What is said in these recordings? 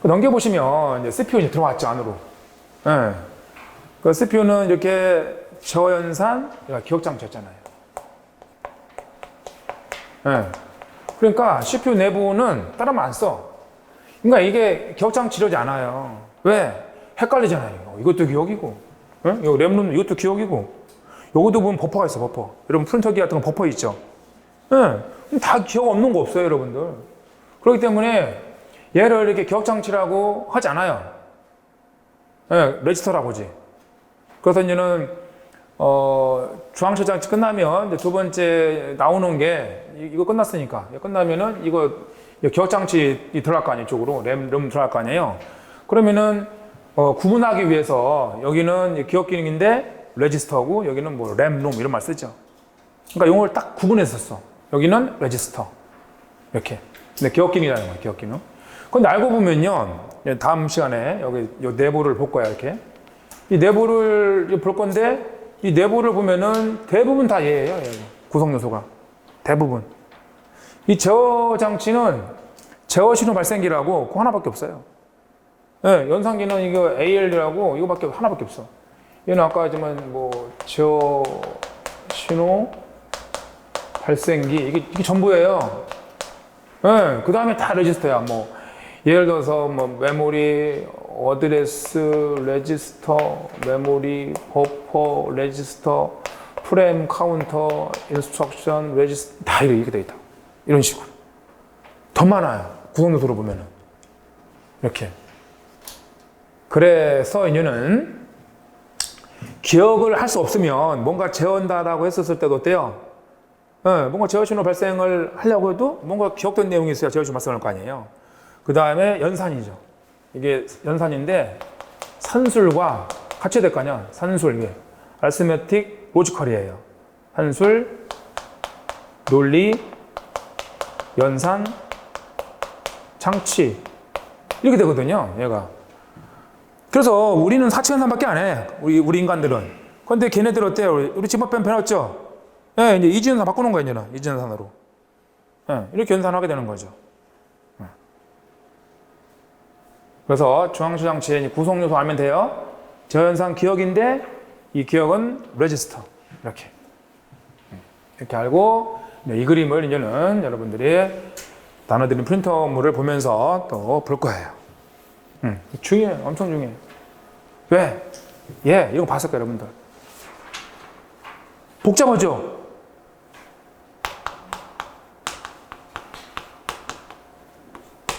넘겨보시면 이제 CPU 이제 들어왔죠, 안으로. 예. 그 CPU는 이렇게 저연산, 기억장치였잖아요. 예. 그러니까 CPU 내부는 따르면 안 써. 그러니까 이게 기억장치려지 않아요. 왜? 헷갈리잖아요. 이것도 기억이고, 예? 이거 램룸 이것도 기억이고, 요것도 보면 버퍼가 있어, 버퍼. 여러분 프린터기 같은 거 버퍼 있죠? 예. 다 기억 없는 거 없어요, 여러분들. 그렇기 때문에 얘를 이렇게 기억장치라고 하지 않아요. 예, 레지스터라고 하지. 그래서 이제는, 중앙처장치 끝나면 이제 두 번째 나오는 게, 이거 끝났으니까. 이거 끝나면은 이거 기억장치 들어갈 거 아니에요, 이쪽으로. 램 들어갈 거 아니에요. 그러면은, 구분하기 위해서 여기는 기억 기능인데 레지스터고 여기는 뭐 램, 롬 이런 말 쓰죠. 그러니까 용어를 딱 구분해서 썼어. 여기는 레지스터. 이렇게. 근데 기억 기능이라는 거예요, 기억 기능. 근데 알고 보면요, 다음 시간에 여기 요 내부를 볼 거야, 이렇게. 이 내부를 볼 건데, 이 내부를 보면은 대부분 다 얘예요, 얘. 구성 요소가. 대부분. 이 제어 장치는 제어 신호 발생기라고 그거 하나밖에 없어요. 네, 연산기는 이거 AL이라고 이거밖에 하나밖에 없어. 얘는 아까 하지만 뭐 제어 신호 발생기 이게 전부예요. 네, 그 다음에 다 레지스터야. 뭐 예를 들어서 뭐 메모리, 어드레스, 레지스터, 메모리, 버퍼, 레지스터, 프레임, 카운터, 인스트럭션, 레지스터 다 이렇게 돼 있다. 이런 식으로. 더 많아요. 구성 요소로 보면은. 이렇게. 그래서 이제는 기억을 할 수 없으면 뭔가 재현다라고 했었을 때도 어때요? 네, 뭔가 제어 신호 발생을 하려고 해도 뭔가 기억된 내용이 있어야 제어 신호 발생할 거 아니에요. 그 다음에 연산이죠. 이게 연산인데 산술과 같이 될 거 아니야. 산술, 이게. 알스메틱 로지컬이에요. 산술, 논리, 연산, 장치. 이렇게 되거든요, 얘가. 그래서 우리는 사치연산밖에 안 해. 우리 인간들은. 그런데 걔네들 어때요? 우리 집합변 배웠죠? 네, 이제 이지연산 바꾸는 거예요, 이제는. 이지연산으로. 네, 이렇게 연산하게 되는 거죠. 네. 그래서 중앙추장치의 구성요소 알면 돼요. 저연산 기억인데 이 기억은 레지스터. 이렇게. 이렇게 알고 이 그림을 이제는 여러분들이 나눠드린 프린터물을 보면서 또 볼 거예요. 중요해요. 엄청 중요해요. 왜? 예, 이거 봤을 거예요, 여러분들. 복잡하죠?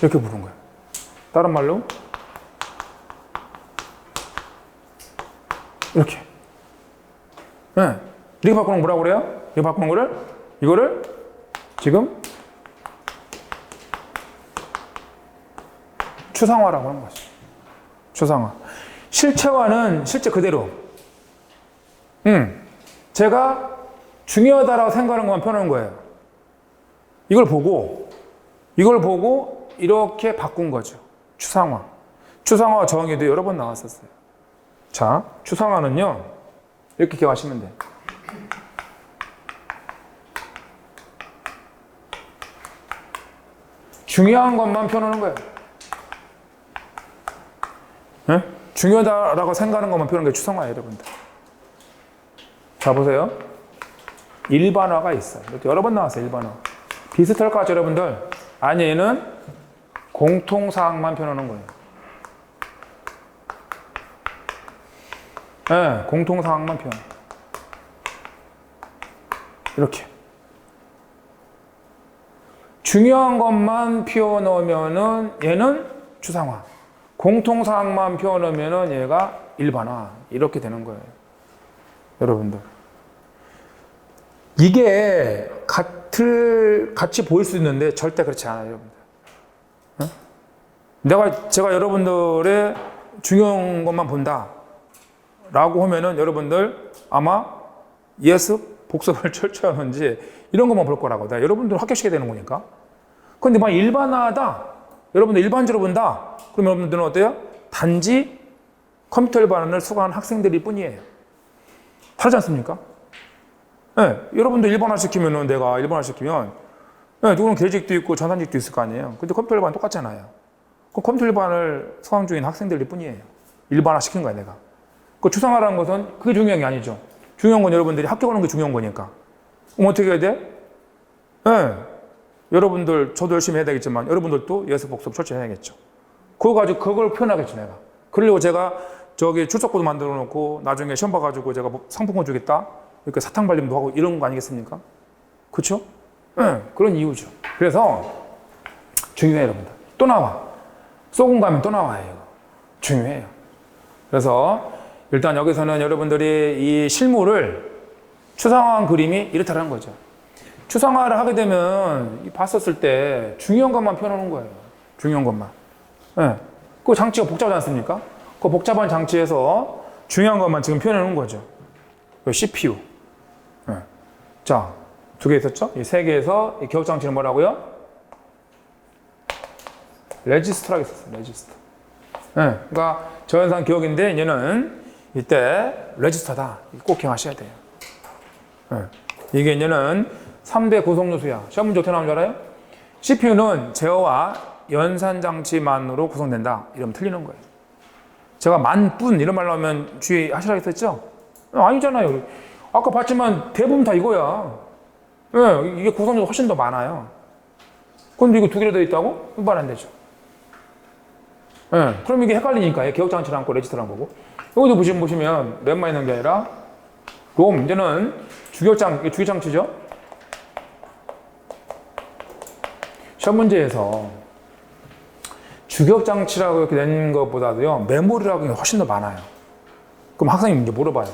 이렇게 부른 거예요. 다른 말로 이렇게. 네. 이렇게 바꾸는 거 뭐라고 그래요? 이렇게 바꾸는 거를 이거를 지금 추상화라고 하는 거죠. 추상화. 실체화는 실제 그대로. 제가 중요하다라고 생각하는 것만 펴놓은 거예요. 이걸 보고 이렇게 바꾼 거죠. 추상화. 추상화 정의도 여러 번 나왔었어요. 자, 추상화는요, 이렇게 기억하시면 돼요. 중요한 것만 펴놓는 거예요. 네? 중요하다라고 생각하는 것만 펴놓는 게 추상화예요, 여러분들. 자, 보세요. 일반화가 있어요. 이렇게 여러 번 나왔어요, 일반화. 비슷할 것 같죠, 여러분들? 아니, 얘는 공통사항만 펴놓는 거예요. 네, 공통사항만 펴. 이렇게. 중요한 것만 펴놓으면은 얘는 추상화. 공통사항만 펴놓으면은 얘가 일반화. 이렇게 되는 거예요. 여러분들. 이게 같이 보일 수 있는데 절대 그렇지 않아요, 여러분들. 제가 여러분들의 중요한 것만 본다 라고 하면은 여러분들 아마 예습, 복습을 철저히 하는지 이런 것만 볼 거라고. 여러분들 합격시켜야 되는 거니까. 근데 막 일반화다, 여러분들 일반적으로 본다, 그러면 여러분들은 어때요? 단지 컴퓨터 일반을 수강한 학생들일 뿐이에요. 다르지 않습니까? 네, 여러분들 일반화 시키면은, 누구는 계직도 있고 전산직도 있을 거 아니에요. 근데 컴퓨터 일반은 똑같잖아요. 그 컴퓨터 일반을 수강 중인 학생들일 뿐이에요. 일반화 시킨 거야, 내가. 그 추상화라는 것은 그게 중요한 게 아니죠. 중요한 건 여러분들이 합격하는 게 중요한 거니까. 그럼 어떻게 해야 돼? 네. 여러분들, 저도 열심히 해야 되겠지만, 여러분들도 예습 복습 철저히 해야겠죠. 그거 가지고 그걸 표현하겠죠, 내가. 그러려고 제가 저기 출석부도 만들어 놓고, 나중에 시험 봐가지고 제가 뭐 상품권 주겠다? 이렇게 사탕 발림도 하고 이런 거 아니겠습니까? 그쵸? 네. 그런 이유죠. 그래서, 중요해요, 여러분들. 또 나와. 쏘군 가면 또 나와요, 이거. 중요해요. 그래서, 일단 여기서는 여러분들이 이 실물을 추상화한 그림이 이렇다는 거죠. 추상화를 하게 되면 봤었을 때 중요한 것만 표현하는 거예요. 중요한 것만. 네. 그 장치가 복잡하지 않습니까? 그 복잡한 장치에서 중요한 것만 지금 표현하는 거죠. CPU. 네. 자, 2개 있었죠? 이 3개에서 이 기억 장치는 뭐라고요? 레지스터라고 있었어요. 레지스터. 네. 그러니까 저현상 기억인데 얘는 이때 레지스터다. 꼭 기억하셔야 돼요. 네. 이게 얘는 3대 구성 요소야. 시험 문제 어떻게 나오는 줄 알아요? CPU는 제어와 연산 장치만으로 구성된다. 이러면 틀리는 거예요. 제가 만뿐 이런 말 나오면 주의하시라고 했었죠? 아니잖아요. 아까 봤지만 대부분 다 이거야. 네. 이게 구성 요소 훨씬 더 많아요. 근데 이거 2개로 되어 있다고? 말 안 되죠. 네. 그럼 이게 헷갈리니까 기억 장치랑 고 레지스터랑 보고. 여기도 보시면 램만 있는 게 아니라 롬, 이제는 주기장치죠? 시험 문제에서 주기장치라고 이렇게 낸 것보다도요, 메모리라고 훨씬 더 많아요. 그럼 학생님 이제 물어봐요.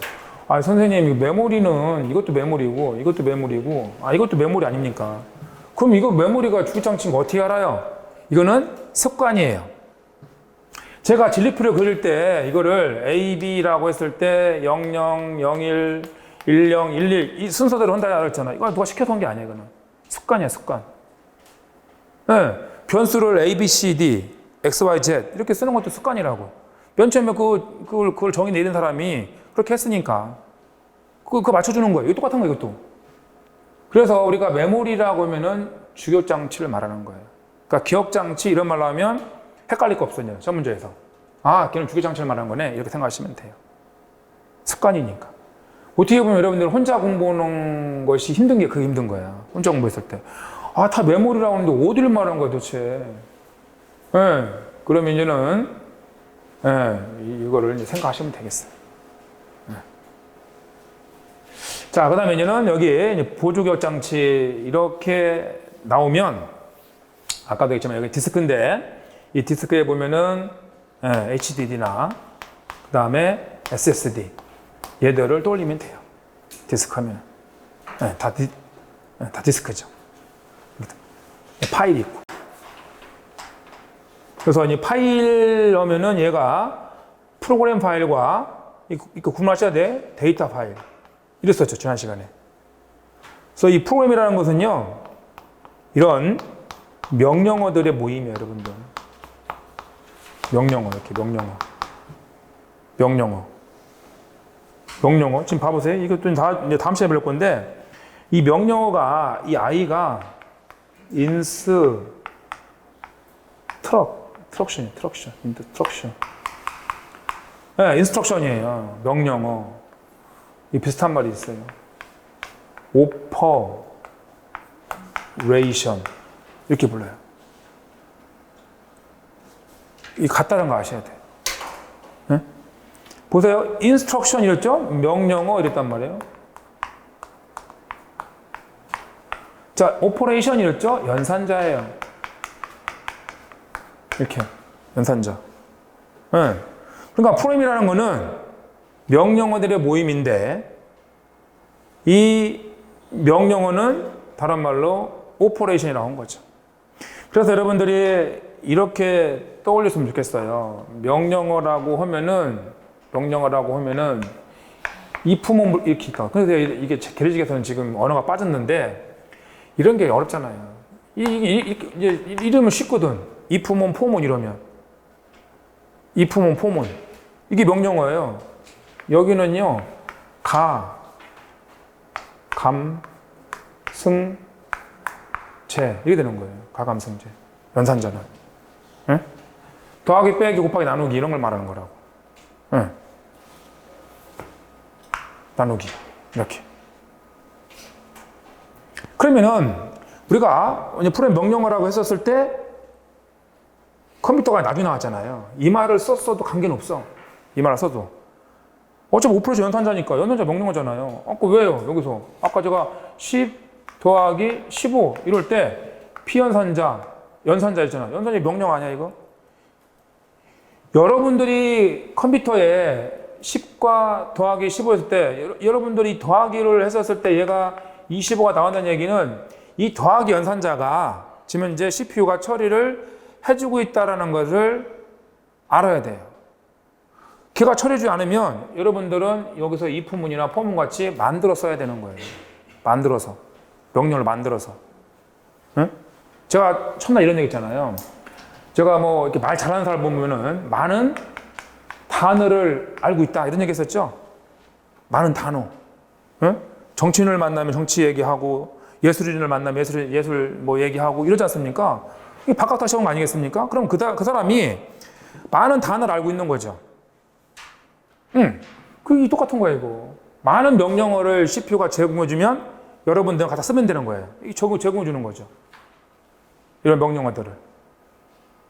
아, 선생님, 메모리는 이것도 메모리고, 이것도 메모리고, 이것도 메모리 아닙니까? 그럼 이거 메모리가 주기장치인 거 어떻게 알아요? 이거는 습관이에요. 제가 진리표를 그릴 때 이거를 A, B라고 했을 때 00, 01, 10, 11 이 순서대로 한다 그랬잖아. 이거 누가 시켜서 한 게 아니야. 이거는 습관이야, 습관. 네. 변수를 A, B, C, D, X, Y, Z 이렇게 쓰는 것도 습관이라고. 맨 처음에 그걸 정의 내린 사람이 그렇게 했으니까 그거 맞춰주는 거예요. 이거 똑같은 거예요, 이것도. 그래서 우리가 메모리라고 하면은 주기장치를 말하는 거예요. 그러니까 기억장치 이런 말로 하면 헷갈릴 거 없어요. 시험 문제에서. 걔는 주기장치를 말하는 거네. 이렇게 생각하시면 돼요. 습관이니까. 어떻게 보면 여러분들 혼자 공부하는 것이 힘든 게 그게 힘든 거야. 혼자 공부했을 때. 다 메모리라고 하는데 어디를 말하는 거야 도대체. 네. 그러면 이제는 이거를 이제 생각하시면 되겠어요. 네. 자, 그 다음에 이제는 여기 보조기억장치 이렇게 나오면 아까도 했지만 여기 디스크인데 이 디스크에 보면은 HDD나 그 다음에 SSD 얘들을 떠올리면 돼요. 디스크 하면 다 디스크죠. 파일이 있고. 그래서 이 파일 하면은 얘가 프로그램 파일과 이거 구분하셔야 돼. 데이터 파일. 이랬었죠, 지난 시간에. 그래서 이 프로그램이라는 것은요, 이런 명령어들의 모임이에요, 여러분들. 명령어, 이렇게 명령어. 지금 봐보세요. 이것도 이제 다음 시간에 배울 건데, 이 명령어가, 이 I가 인스트럭션이에요. 명령어. 이 비슷한 말이 있어요. 오퍼레이션. 이렇게 불러요. 이 같다는 거 아셔야 돼요. 네? 보세요. 인스트럭션 이랬죠? 명령어 이랬단 말이에요. 자, 오퍼레이션 이랬죠? 연산자예요. 이렇게. 연산자. 네. 그러니까 프로그램이라는 거는 명령어들의 모임인데 이 명령어는 다른 말로 오퍼레이션이라고 한 거죠. 그래서 여러분들이 이렇게 떠올렸으면 좋겠어요. 명령어라고 하면은 if문 이렇게 있다. 그래서 이게 계리직에서는 지금 언어가 빠졌는데 이런 게 어렵잖아요. 이러면 쉽거든. if문, for문 이러면. if문, for문. 이게 명령어예요. 여기는요, 감, 승, 제 이렇게 되는 거예요. 가감승제. 연산자는. 네? 더하기 빼기 곱하기 나누기 이런 걸 말하는 거라고. 네. 나누기 이렇게. 그러면은 우리가 프로그램 명령어라고 했었을 때 컴퓨터가 나중에 나왔잖아요. 이 말을 썼어도 관계는 없어. 이 말을 써도. 어차피 5% 연산자니까 연산자 명령어잖아요. 아까 왜요? 여기서 아까 제가 10 더하기 15 이럴 때 피연산자, 연산자 있잖아. 연산자 명령 아니야 이거? 여러분들이 컴퓨터에 10과 더하기 15 했을 때 여러분들이 더하기를 했었을 때 얘가 25가 나온다는 얘기는 이 더하기 연산자가 지금 현재 CPU가 처리를 해주고 있다는 것을 알아야 돼요. 걔가 처리해주지 않으면 여러분들은 여기서 if문이나 for문 같이 만들어 써야 되는 거예요. 만들어서. 명령을 만들어서. 응? 제가 첫날 이런 얘기 있잖아요. 제가 뭐 이렇게 말 잘하는 사람 보면은 많은 단어를 알고 있다 이런 얘기 했었죠. 많은 단어. 응? 정치인을 만나면 정치 얘기하고 예술인을 만나면 예술 뭐 얘기하고 이러지 않습니까? 이게 바깥 시험 아니겠습니까? 그럼 그 사람이 많은 단어를 알고 있는 거죠. 그게 똑같은 거예요, 이거. 많은 명령어를 CPU가 제공해주면 여러분들은 갖다 쓰면 되는 거예요. 이 제공해주는 거죠. 이런 명령어들을.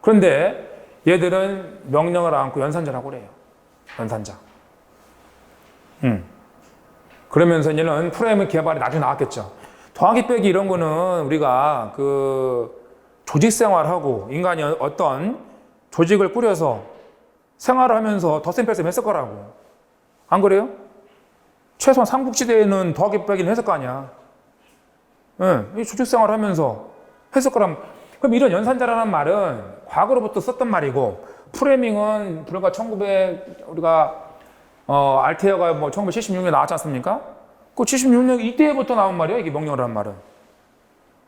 그런데 얘들은 명령어를 안고 연산자라고 그래요. 연산자. 그러면서 이제는 프로그램 개발이 나중에 나왔겠죠. 더하기 빼기 이런 거는 우리가 그 조직 생활하고 인간이 어떤 조직을 꾸려서 생활을 하면서 덧셈 뺄셈 했을 거라고. 안 그래요? 최소한 삼국시대에는 더하기 빼기는 했을 거 아니야. 이 조직 생활을 하면서 했을 거라면. 그럼 이런 연산자라는 말은 과거로부터 썼던 말이고, 프로그래밍은 불과 우리가, 알테어가 뭐 1976년에 나왔지 않습니까? 그 76년 이때부터 나온 말이에요. 이게 명령어라는 말은.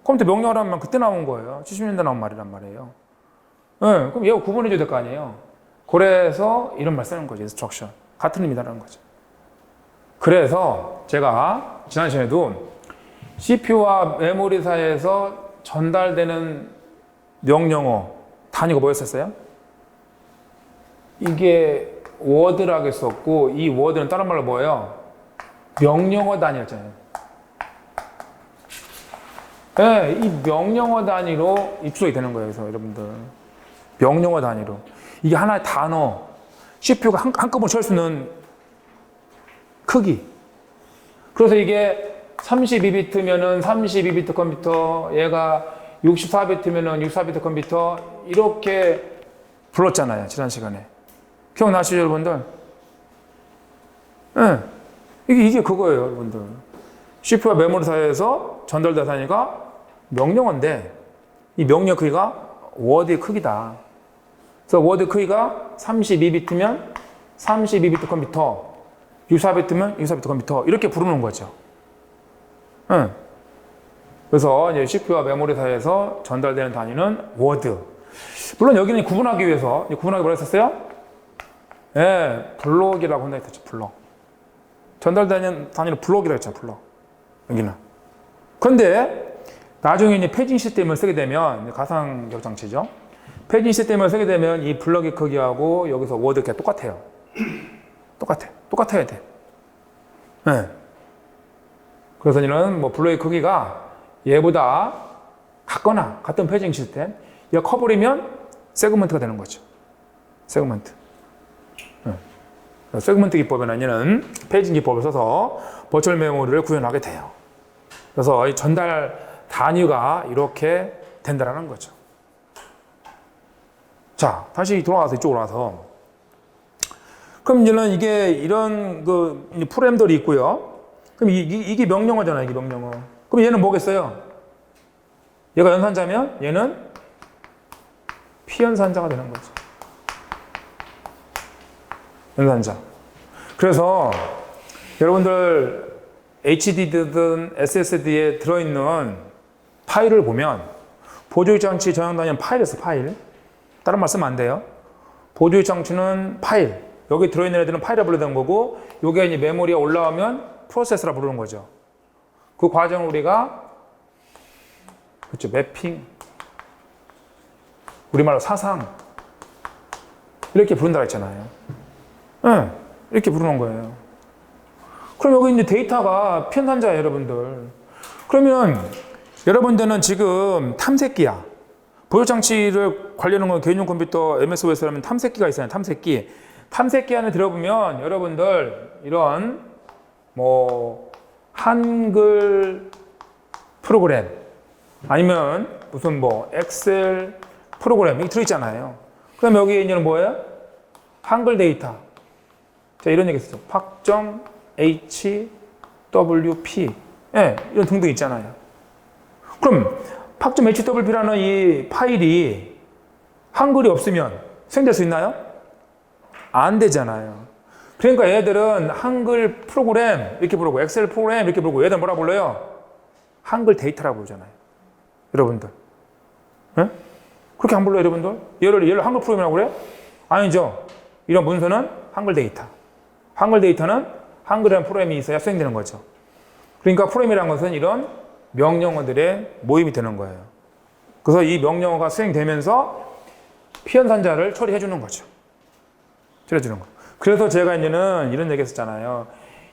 컴퓨터 명령어라는 말은 그때 나온 거예요. 70년대 나온 말이란 말이에요. 그럼 얘가 구분해줘야 될 거 아니에요. 그래서 이런 말 쓰는 거죠. instruction. 같은 의미다라는 거죠. 그래서 제가 지난 시간에도 CPU와 메모리 사이에서 전달되는 명령어 단위가 뭐였었어요? 이게 워드라고 했었고, 이 워드는 다른 말로 뭐예요? 명령어 단위였잖아요. 네, 이 명령어 단위로 입력이 되는 거예요. 그래서 여러분들 명령어 단위로 이게 하나의 단어, CPU가 한꺼번에 채울 수 있는 크기. 그래서 이게 32비트면은 32비트 컴퓨터, 얘가 64비트면은 64비트 컴퓨터 이렇게 불렀잖아요. 지난 시간에. 기억나시죠, 여러분들? 네. 이게 그거예요, 여러분들. CPU와 메모리 사이에서 전달된 단위가 명령어인데, 이 명령 크기가 워드의 크기다. 그래서 워드 크기가 32비트면 32비트 컴퓨터, 64비트면 64비트 컴퓨터, 이렇게 부르는 거죠. 그래서 이제 CPU와 메모리 사이에서 전달되는 단위는 워드. 물론 여기는 구분하기 위해서, 구분하기 뭐라 했었어요? 예, 블록이라고 한다 했었죠, 블록. 전달되는 단위는 블록이라고 했죠, 블록. 여기는. 그런데 나중에 이제 페이징 시스템을 쓰게 되면, 가상 기억 장치죠. 페이징 시스템을 쓰게 되면 이 블럭의 크기하고 여기서 워드 크기가 똑같아요. 똑같아야 돼. 네. 그래서 이는 뭐 블럭의 크기가 얘보다 같거나 같은 페이징 시스템, 얘가 커버리면 세그먼트가 되는 거죠. 세그먼트. 네. 세그먼트 기법에는 얘는 페이징 기법을 써서 버추얼 메모리를 구현하게 돼요. 그래서 이 전달 단위가 이렇게 된다는 거죠. 자, 다시 돌아가서 이쪽으로 와서. 그럼 이제는 이게 이런 그 프로그램들이 있고요. 그럼 이게 명령어잖아요, 이게 명령어. 그럼 얘는 뭐겠어요? 얘가 연산자면 얘는 피연산자가 되는 거죠. 연산자. 그래서 여러분들 HDD든 SSD에 들어있는 파일을 보면 보조익 장치 저장 단위는 파일이었어, 파일. 다른 말 쓰면 안 돼요. 보조익 장치는 파일. 여기 들어있는 애들은 파일이라 부르는 거고, 요게 이제 메모리에 올라오면 프로세스라 부르는 거죠. 그 과정을 우리가, 그렇죠, 매핑. 우리말로 사상. 이렇게 부른다 했잖아요. 네, 이렇게 부르는 거예요. 그럼 여기 이제 데이터가 피현산자예요, 여러분들. 그러면 여러분들은 지금 탐색기야. 보조장치를 관리하는 건 개인용 컴퓨터 MSOS라면 탐색기가 있어요. 탐색기. 탐색기 안에 들어보면 여러분들 이런 뭐 한글 프로그램 아니면 무슨 뭐 엑셀 프로그램 이 들어있잖아요. 그럼 여기에 있는 뭐예요? 한글 데이터. 자, 이런 얘기 있었죠. 팍.hwp 예, 이런 등등 있잖아요. 그럼 팍.hwp라는 이 파일이 한글이 없으면 수행될 수 있나요? 안 되잖아요. 그러니까 얘들은 한글 프로그램 이렇게 부르고 엑셀 프로그램 이렇게 부르고 얘들 뭐라 불러요? 한글 데이터라고 부르잖아요. 여러분들. 예? 그렇게 안 불러요, 여러분들? 얘를 한글 프로그램이라고 그래요? 아니죠. 이런 문서는 한글 데이터. 한글 데이터는 한글이라는 프로그램이 있어야 수행되는 거죠. 그러니까 프로그램이라는 것은 이런 명령어들의 모임이 되는 거예요. 그래서 이 명령어가 수행되면서 피현산자를 처리해 주는 거죠. 처리해 주는 거. 그래서 제가 이제는 이런 얘기 했었잖아요.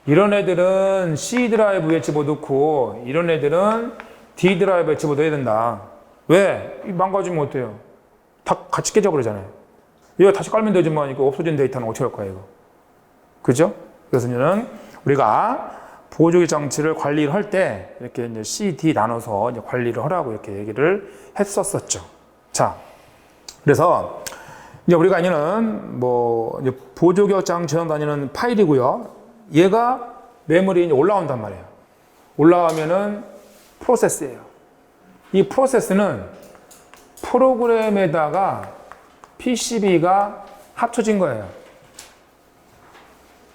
이런 애들은 C 드라이브에 집어넣고 이런 애들은 D 드라이브에 집어넣어야 된다. 왜? 망가지면 어때요? 다 같이 깨져버리잖아요. 이거 다시 깔면 되지만 이거 없어진 데이터는 어떻게 할 거야, 이거? 그죠? 그래서 이제는 우리가 보조기 장치를 관리를 할 때 이렇게 이제 C, D 나눠서 이제 관리를 하라고 이렇게 얘기를 했었었죠. 자, 그래서 이제 우리가 이제는 뭐 이제 보조기 장치 다니는 파일이고요. 얘가 메모리에 이제 올라온단 말이에요. 올라오면은 프로세스예요. 이 프로세스는 프로그램에다가 PCB가 합쳐진 거예요.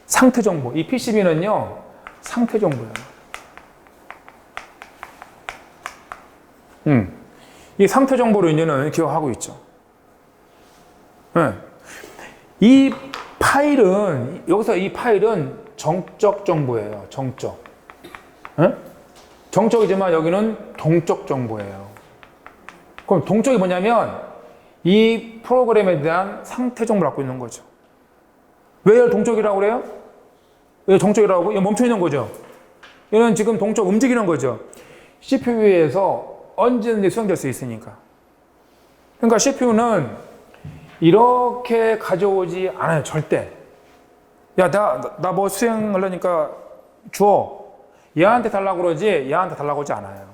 상태 정보. 이 PCB는요, 상태 정보예요. 이 상태 정보를 이제는 기억하고 있죠. 네. 이 파일은, 여기서 이 파일은 정적 정보예요. 정적. 네? 정적이지만 여기는 동적 정보예요. 그럼 동적이 뭐냐면 이 프로그램에 대한 상태 정보를 갖고 있는 거죠. 왜 이걸 동적이라고 그래요? 왜 정적이라고? 이거 멈춰 있는 거죠. 얘는 지금 동적 움직이는 거죠. CPU에서 언제든지 수행될 수 있으니까. 그러니까 CPU는 이렇게 가져오지 않아요. 절대. 야, 나 뭐 수행하려니까 줘. 얘한테 달라고 그러지 얘한테 달라고 하지 않아요.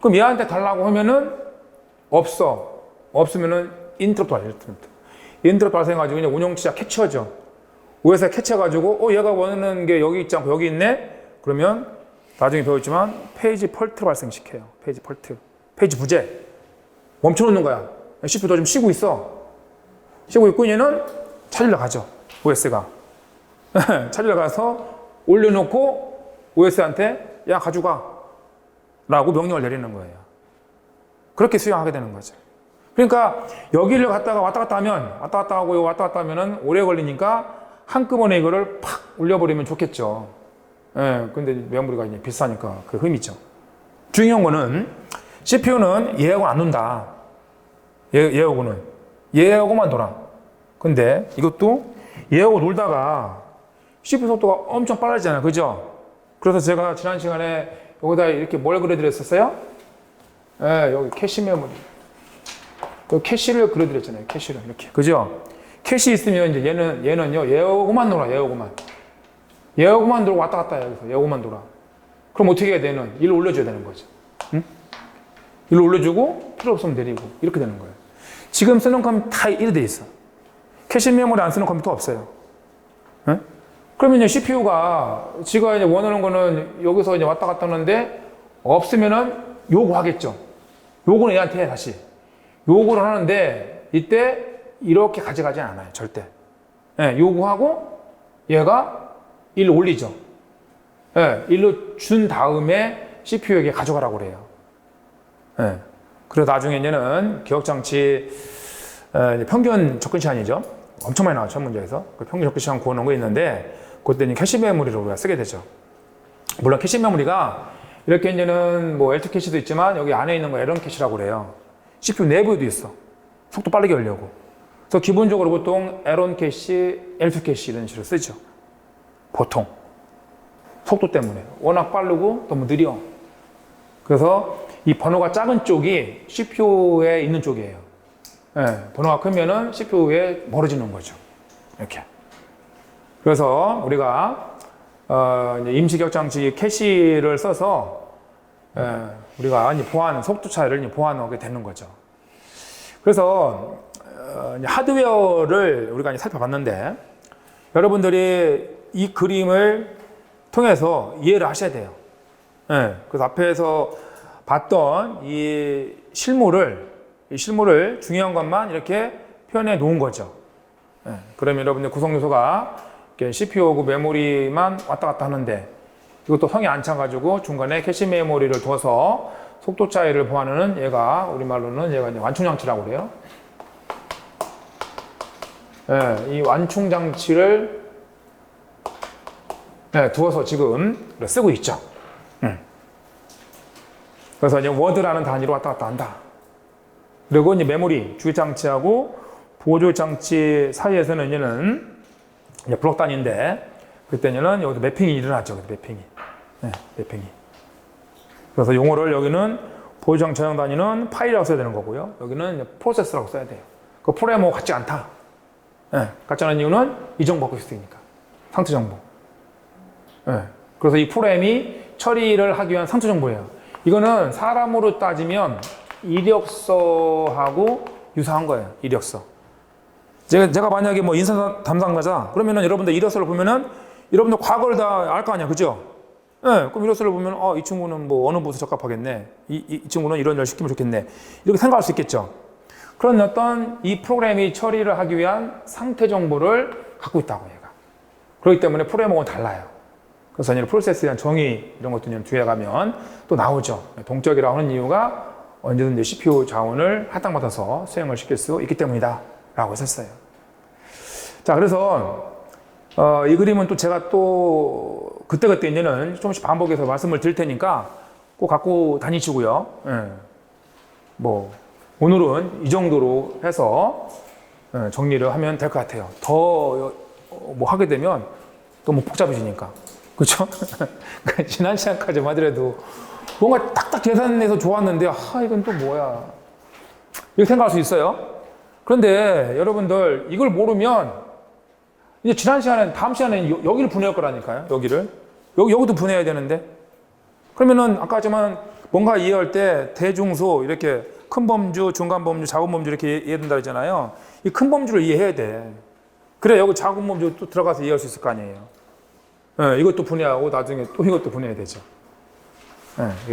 그럼 얘한테 달라고 하면은 없어. 없으면은 인터럽트 발생. 인터럽트 발생해가지고 그냥 운영치자 캐치하죠. OS에 캐치해가지고 얘가 원하는 게 여기 있지 않고 여기 있네? 그러면 나중에 배웠지만 페이지 펄트를 발생시켜요. 페이지 펄트. 페이지 부재. 멈춰놓는 거야. CPU 너 좀 쉬고 있어. 쉬고 있고 얘는 찾으러 가죠. OS가. 찾으러 가서 올려놓고 OS한테 야 가져가 라고 명령을 내리는 거예요. 그렇게 수행하게 되는 거죠. 그러니까 여기를 갔다가 왔다 갔다 하면 왔다 갔다 하고 왔다 갔다 하면은 오래 걸리니까 한꺼번에 이거를 팍 올려버리면 좋겠죠. 예, 근데 메모리가 이제 비싸니까 그 흠이죠. 중요한 거는 CPU는 얘하고 안 논다. 얘하고만 놀아. 근데 이것도 얘하고 놀다가 CPU 속도가 엄청 빨라지잖아요. 그죠? 그래서 제가 지난 시간에 여기다 이렇게 뭘 그려드렸었어요? 예, 여기 캐시 메모리. 그 캐시를 그려드렸잖아요. 캐시를 이렇게. 그죠? 캐시 있으면 이제 얘는요, 얘하고만 놀아, 얘하고만. 얘하고만 놀고 왔다 갔다 해, 여기서. 얘하고만 놀아. 그럼 어떻게 해야 되는? 일로 올려줘야 되는 거죠. 응? 일로 올려주고, 필요 없으면 내리고. 이렇게 되는 거예요. 지금 쓰는 컴퓨터 다 이래 돼 있어. 캐시 메모리 안 쓰는 컴퓨터 없어요. 응? 그러면 이제 CPU가 지가 이제 원하는 거는 여기서 이제 왔다 갔다 하는데 없으면은 요구하겠죠. 요구는 얘한테 해, 다시. 요구를 하는데 이때 이렇게 가져가지 않아요. 절대. 예, 요구하고 얘가 일로 올리죠. 예, 일로 준 다음에 CPU에게 가져가라고 그래요. 예. 그래서 나중에 이제는 기억장치 평균 접근 시간이죠. 엄청 많이 나왔죠, 문제에서. 그 평균 접근 시간 구해놓은 거 있는데 그때는 캐시 메모리로 우리가 쓰게 되죠. 물론 캐시 메모리가 이렇게 이제는 뭐 L2 캐시도 있지만 여기 안에 있는 거 L1 캐시라고 그래요. CPU 내부에도 있어. 속도 빠르게 하려고. 그래서 기본적으로 보통 L1 캐시, L2 캐시 이런 식으로 쓰죠. 보통. 속도 때문에. 워낙 빠르고 너무 느려. 그래서 이 번호가 작은 쪽이 CPU에 있는 쪽이에요. 네, 번호가 크면은 CPU에 멀어지는 거죠. 이렇게. 그래서 우리가 이제 임시 격장치 캐시를 써서 우리가 이제 보안 속도 차이를 보완하게 되는 거죠. 그래서 이제 하드웨어를 우리가 이제 살펴봤는데 여러분들이 이 그림을 통해서 이해를 하셔야 돼요. 그래서 앞에서 봤던 이 실물을 중요한 것만 이렇게 표현해 놓은 거죠. 그러면 여러분들 구성 요소가 CPU하고 메모리만 왔다 갔다 하는데 이것도 성이 안 차가지고 중간에 캐시 메모리를 둬서 속도 차이를 보완하는 얘가 우리말로는 얘가 이제 완충 장치라고 그래요. 이 완충 장치를 두어서 지금 쓰고 있죠. 그래서 이제 워드라는 단위로 왔다 갔다 한다. 그리고 이제 메모리 주요 장치하고 보조 장치 사이에서는 이제 블록 단위인데 그때는 여기서 매핑이 일어나죠. 매핑이. 매핑이. 그래서 용어를 여기는 보조 장치 저장 단위는 파일이라고 써야 되는 거고요. 여기는 이제 프로세스라고 써야 돼요. 그 프로그램하고 같지 않다. 같지 않은 이유는 이 정보 갖고 있으니까. 상태 정보. 그래서 이 프로그램이 처리를 하기 위한 상태 정보예요. 이거는 사람으로 따지면 이력서하고 유사한 거예요. 이력서. 제가 만약에 뭐 인사 담당자자 그러면은 여러분들 이력서를 보면은 여러분들 과거를 다 알 거 아니야. 그죠? 그럼 이력서를 보면 이 친구는 뭐 어느 부서 적합하겠네. 이 친구는 이런 일 시키면 좋겠네. 이렇게 생각할 수 있겠죠. 그런 어떤 이 프로그램이 처리를 하기 위한 상태 정보를 갖고 있다고 얘가. 그렇기 때문에 프로그램하고는 달라요. 그래서 이제 프로세스에 대한 정의 이런 것도 뒤에 가면 또 나오죠. 동적이라고 하는 이유가 언제든지 CPU 자원을 할당받아서 수행을 시킬 수 있기 때문이다 라고 했었어요. 자, 그래서 이 그림은 또 제가 또 그때그때 이제는 조금씩 반복해서 말씀을 드릴 테니까 꼭 갖고 다니시고요. 뭐 오늘은 이 정도로 해서 정리를 하면 될 것 같아요. 더 뭐 하게 되면 너무 복잡해지니까. 그렇죠? 지난 시간까지만 하더라도 뭔가 딱딱 계산해서 좋았는데 이건 또 뭐야 이렇게 생각할 수 있어요. 그런데 여러분들 이걸 모르면 이제 지난 시간에 다음 시간에 여기를 분해할 거라니까요. 여기도 분해해야 되는데 그러면은 아까 하지만 뭔가 이해할 때 대중소 이렇게 큰 범주, 중간 범주, 작은 범주 이렇게 이해된다 했잖아요. 이 큰 범주를 이해해야 돼. 그래 여기 작은 범주 또 들어가서 이해할 수 있을 거 아니에요. 이것도 분해하고 나중에 또 이것도 분해해야 되죠.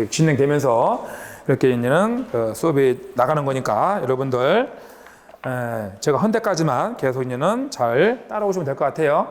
진행되면서 이렇게 있는 수업이 나가는 거니까 여러분들 제가 헌 데까지만 계속 잘 따라오시면 될 것 같아요.